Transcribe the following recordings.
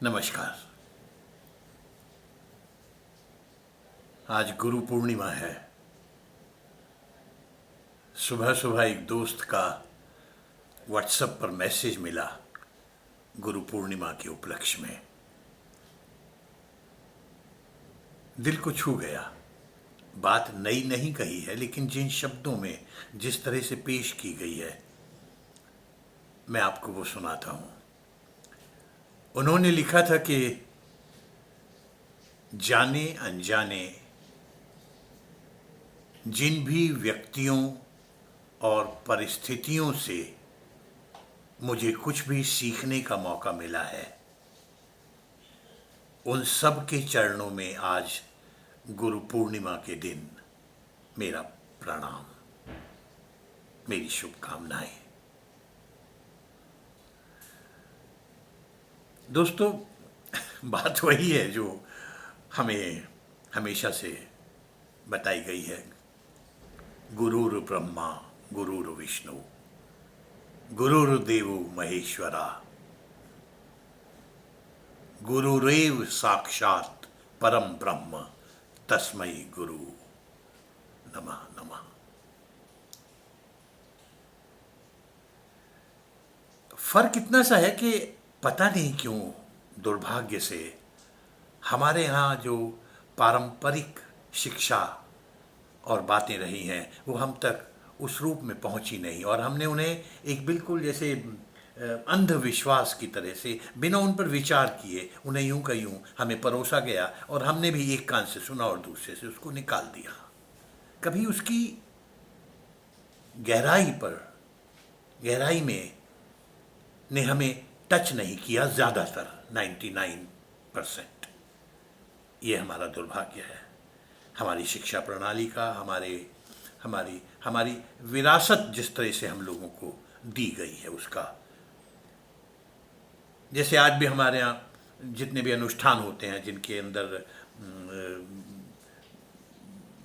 नमस्कार। आज गुरु पूर्णिमा है। सुबह सुबह एक दोस्त का व्हाट्सएप पर मैसेज मिला गुरु पूर्णिमा के उपलक्ष्य में। दिल को छू गया। बात नई नहीं कही है, लेकिन जिन शब्दों में जिस तरह से पेश की गई है, मैं आपको वो सुनाता हूं। उन्होंने लिखा था कि जाने अनजाने जिन भी व्यक्तियों और परिस्थितियों से मुझे कुछ भी सीखने का मौका मिला है, उन सब के चरणों में आज गुरु पूर्णिमा के दिन मेरा प्रणाम, मेरी शुभकामनाएं। दोस्तों, बात वही है जो हमें हमेशा से बताई गई है। गुरुर् ब्रह्मा गुरुर् विष्णु गुरुर्देवो महेश्वरा गुरुरेव साक्षात परम ब्रह्म तस्मै गुरु नमः नमः। फर्क इतना सा है कि पता नहीं क्यों दुर्भाग्य से हमारे यहाँ जो पारंपरिक शिक्षा और बातें रही हैं वो हम तक उस रूप में पहुंची नहीं, और हमने उन्हें एक बिल्कुल जैसे अंधविश्वास की तरह से बिना उन पर विचार किए उन्हें यूं का यूं हमें परोसा गया, और हमने भी एक कान से सुना और दूसरे से उसको निकाल दिया। कभी उसकी गहराई में ने हमें टच नहीं किया। ज़्यादातर 99% ये हमारा दुर्भाग्य है। हमारी शिक्षा प्रणाली का, हमारी विरासत जिस तरह से हम लोगों को दी गई है उसका। जैसे आज भी हमारे यहाँ जितने भी अनुष्ठान होते हैं जिनके अंदर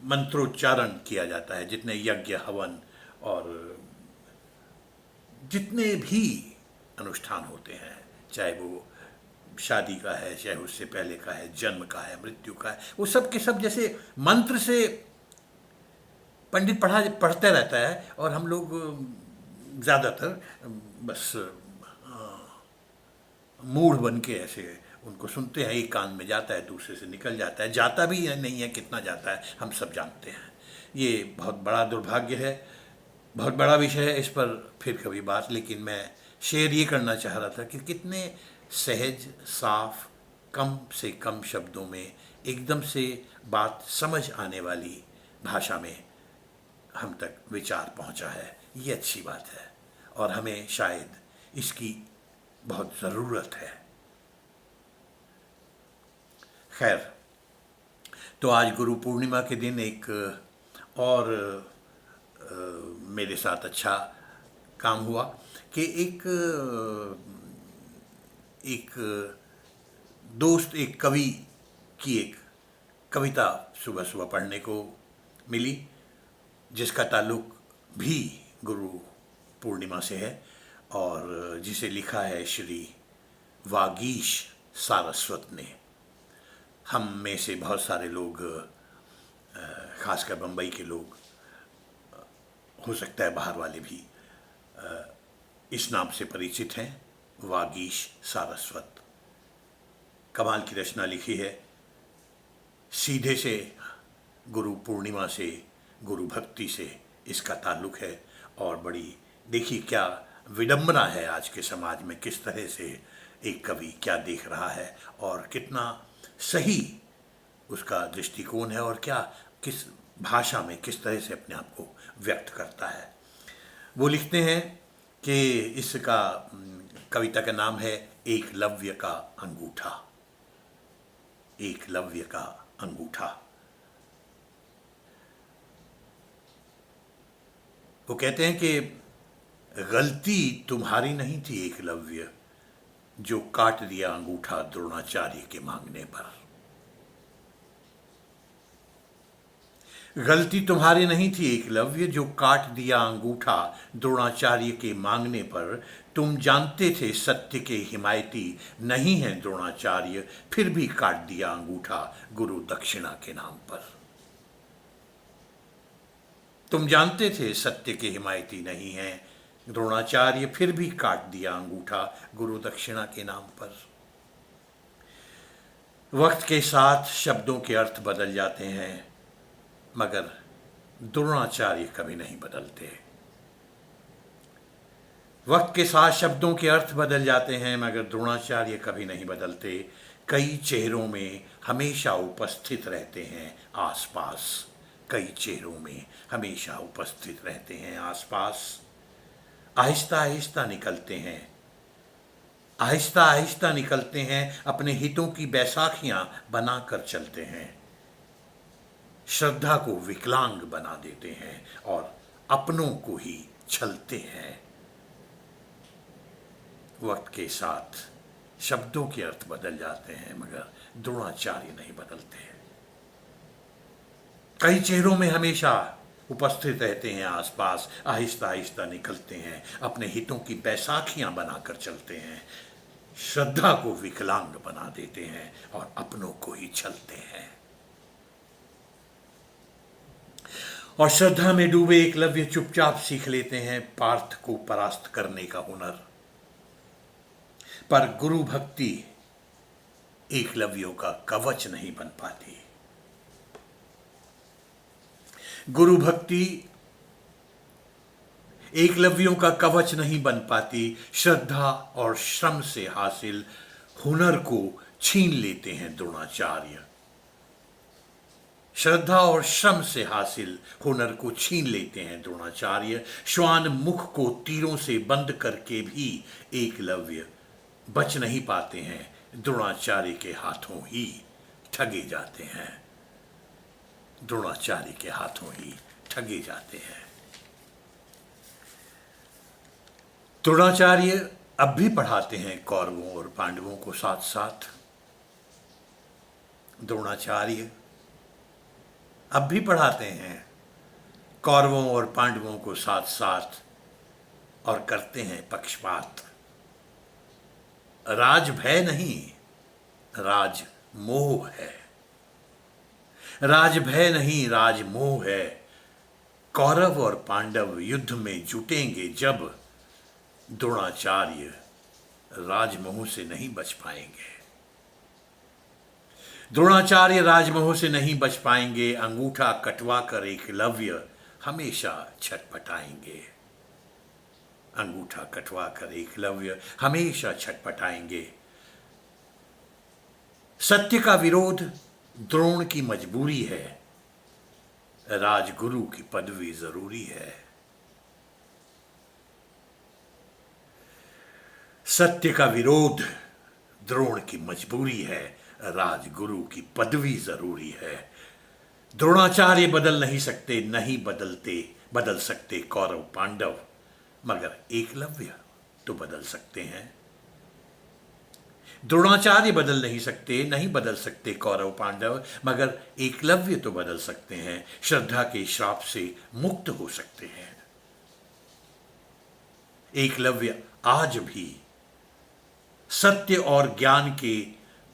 मंत्रोच्चारण किया जाता है, जितने यज्ञ हवन और जितने भी अनुष्ठान होते हैं, चाहे वो शादी का है, चाहे उससे पहले का है, जन्म का है, मृत्यु का है, वो सब के सब जैसे मंत्र से पंडित पढ़ते रहता है, और हम लोग ज़्यादातर बस मूढ़ बन के ऐसे उनको सुनते हैं। एक कान में जाता है, दूसरे से निकल जाता है। जाता भी नहीं है, कितना जाता है हम सब जानते हैं। ये बहुत बड़ा दुर्भाग्य है, बहुत बड़ा विषय है, इस पर फिर कभी बात। लेकिन मैं शेयर ये करना चाह रहा था कि कितने सहज, साफ, कम से कम शब्दों में एकदम से बात समझ आने वाली भाषा में हम तक विचार पहुंचा है। ये अच्छी बात है, और हमें शायद इसकी बहुत ज़रूरत है। खैर, तो आज गुरु पूर्णिमा के दिन एक और मेरे साथ अच्छा काम हुआ कि एक दोस्त, एक कवि की एक कविता सुबह सुबह पढ़ने को मिली, जिसका ताल्लुक भी गुरु पूर्णिमा से है, और जिसे लिखा है श्री वागीश सारस्वत ने। हम में से बहुत सारे लोग, खासकर बम्बई के लोग, हो सकता है बाहर वाले भी, इस नाम से परिचित हैं, वागीश सारस्वत। कमाल की रचना लिखी है। सीधे से गुरु पूर्णिमा से, गुरु भक्ति से इसका ताल्लुक है, और बड़ी देखिए क्या विडंबना है आज के समाज में, किस तरह से एक कवि क्या देख रहा है और कितना सही उसका दृष्टिकोण है, और क्या किस भाषा में किस तरह से अपने आप को व्यक्त करता है। वो लिखते हैं कि इसका कविता का नाम है एकलव्य का अंगूठा। एकलव्य का अंगूठा। वो कहते हैं कि गलती तुम्हारी नहीं थी एकलव्य, जो काट दिया अंगूठा द्रोणाचार्य के मांगने पर। गलती तुम्हारी नहीं थी एकलव्य, जो काट दिया अंगूठा द्रोणाचार्य के मांगने पर। तुम जानते थे सत्य के हिमायती नहीं हैं द्रोणाचार्य, फिर भी काट दिया अंगूठा गुरु दक्षिणा के नाम पर। तुम जानते थे सत्य के हिमायती नहीं हैं द्रोणाचार्य, फिर भी काट दिया अंगूठा गुरु दक्षिणा के नाम पर। वक्त के साथ शब्दों के अर्थ बदल जाते हैं, मगर द्रोणाचार्य कभी नहीं बदलते। वक्त के साथ शब्दों के अर्थ बदल जाते हैं, मगर द्रोणाचार्य कभी नहीं बदलते। कई चेहरों में हमेशा उपस्थित रहते हैं आसपास, कई चेहरों में हमेशा उपस्थित रहते हैं आसपास। आहिस्ता आहिस्ता निकलते हैं, आहिस्ता आहिस्ता निकलते हैं, अपने हितों की बैसाखियां बनाकर चलते हैं। श्रद्धा को विकलांग बना देते हैं और अपनों को ही छलते हैं। वक्त के साथ शब्दों के अर्थ बदल जाते हैं, मगर द्रोणाचार्य नहीं बदलते। कई चेहरों में हमेशा उपस्थित रहते हैं आसपास, आहिस्ता आहिस्ता निकलते हैं, अपने हितों की बैसाखियां बनाकर चलते हैं। श्रद्धा को विकलांग बना देते हैं और अपनों को ही छलते हैं। और श्रद्धा में डूबे एकलव्य चुपचाप सीख लेते हैं पार्थ को परास्त करने का हुनर। पर गुरु भक्ति एकलव्यों का कवच नहीं बन पाती। गुरु भक्ति एकलव्यों का कवच नहीं बन पाती। श्रद्धा और श्रम से हासिल हुनर को छीन लेते हैं द्रोणाचार्य। श्रद्धा और श्रम से हासिल हुनर को छीन लेते हैं द्रोणाचार्य। श्वान मुख को तीरों से बंद करके भी एकलव्य बच नहीं पाते हैं, द्रोणाचार्य के हाथों ही ठगे जाते हैं। द्रोणाचार्य के हाथों ही ठगे जाते हैं। द्रोणाचार्य अब भी पढ़ाते हैं कौरवों और पांडवों को साथ साथ। द्रोणाचार्य अब भी पढ़ाते हैं कौरवों और पांडवों को साथ साथ और करते हैं पक्षपात। राज भय नहीं, राज मोह है। राज भय नहीं, राज मोह है। कौरव और पांडव युद्ध में जुटेंगे जब, द्रोणाचार्य राजमोह से नहीं बच पाएंगे। द्रोणाचार्य राजमोह से नहीं बच पाएंगे। अंगूठा कटवा कर एकलव्य हमेशा छटपटाएंगे। अंगूठा कटवा कर एकलव्य हमेशा छटपटाएंगे। सत्य का विरोध द्रोण की मजबूरी है। राजगुरु की पदवी जरूरी है। सत्य का विरोध द्रोण की मजबूरी है, राजगुरु की पदवी जरूरी है। द्रोणाचार्य बदल नहीं सकते, नहीं बदल सकते कौरव पांडव, मगर एकलव्य तो बदल सकते हैं। द्रोणाचार्य बदल नहीं सकते, नहीं बदल सकते कौरव पांडव, मगर एकलव्य तो बदल सकते हैं। श्रद्धा के श्राप से मुक्त हो सकते हैं। एकलव्य आज भी सत्य और ज्ञान के,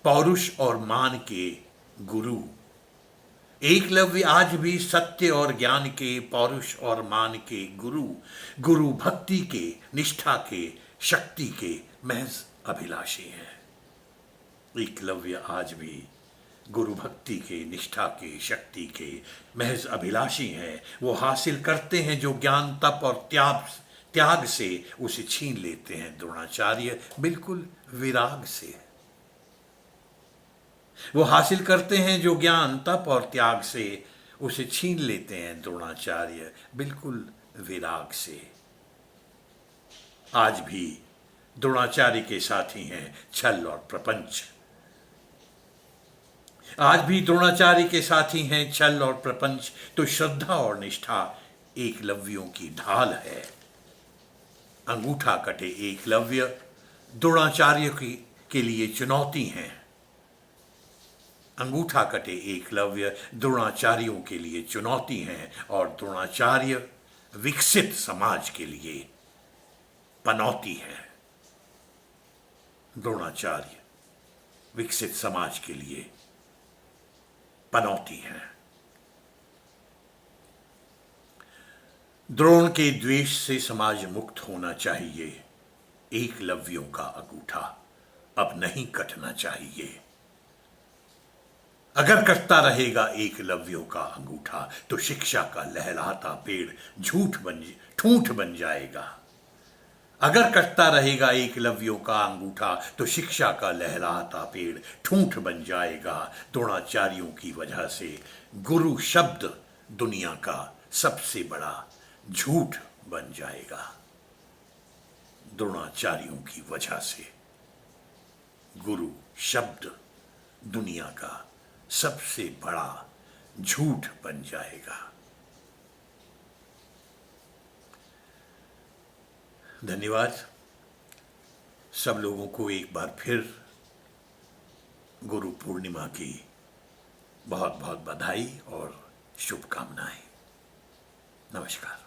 पौरुष और मान के गुरु। एकलव्य आज भी सत्य और ज्ञान के, पौरुष और मान के गुरु, गुरु भक्ति के, निष्ठा के, शक्ति के महज अभिलाषी हैं। एकलव्य आज भी गुरु भक्ति के, निष्ठा के, शक्ति के महज अभिलाषी हैं। वो हासिल करते हैं जो ज्ञान तप और त्याग से उसे छीन लेते हैं द्रोणाचार्य बिल्कुल विराग से। वो हासिल करते हैं जो ज्ञान तप और त्याग से उसे छीन लेते हैं द्रोणाचार्य बिल्कुल विराग से। आज भी द्रोणाचार्य के साथी हैं छल और प्रपंच। आज भी द्रोणाचार्य के साथी हैं छल और प्रपंच। तो श्रद्धा और निष्ठा एकलव्यों की ढाल है। अंगूठा कटे एकलव्य द्रोणाचार्य के लिए चुनौती हैं। अंगूठा कटे एकलव्य द्रोणाचार्यों के लिए चुनौती हैं और द्रोणाचार्य विकसित समाज के लिए पनौती है। द्रोणाचार्य विकसित समाज के लिए पनौती है। द्रोण के द्वेष से समाज मुक्त होना चाहिए। एकलव्यों का अंगूठा अब नहीं कटना चाहिए। अगर कटता रहेगा एकलव्यों का अंगूठा तो शिक्षा का लहलहाता पेड़ ठूंठ बन जाएगा। अगर कटता रहेगा एकलव्यों का अंगूठा तो शिक्षा का लहलहाता पेड़ ठूंठ बन जाएगा। द्रोणाचार्यों की वजह से गुरु शब्द दुनिया का सबसे बड़ा झूठ बन जाएगा। द्रोणाचार्यों की वजह से गुरु शब्द दुनिया का सबसे बड़ा झूठ बन जाएगा। धन्यवाद। सब लोगों को एक बार फिर गुरु पूर्णिमा की बहुत बहुत बधाई और शुभकामनाएं। नमस्कार।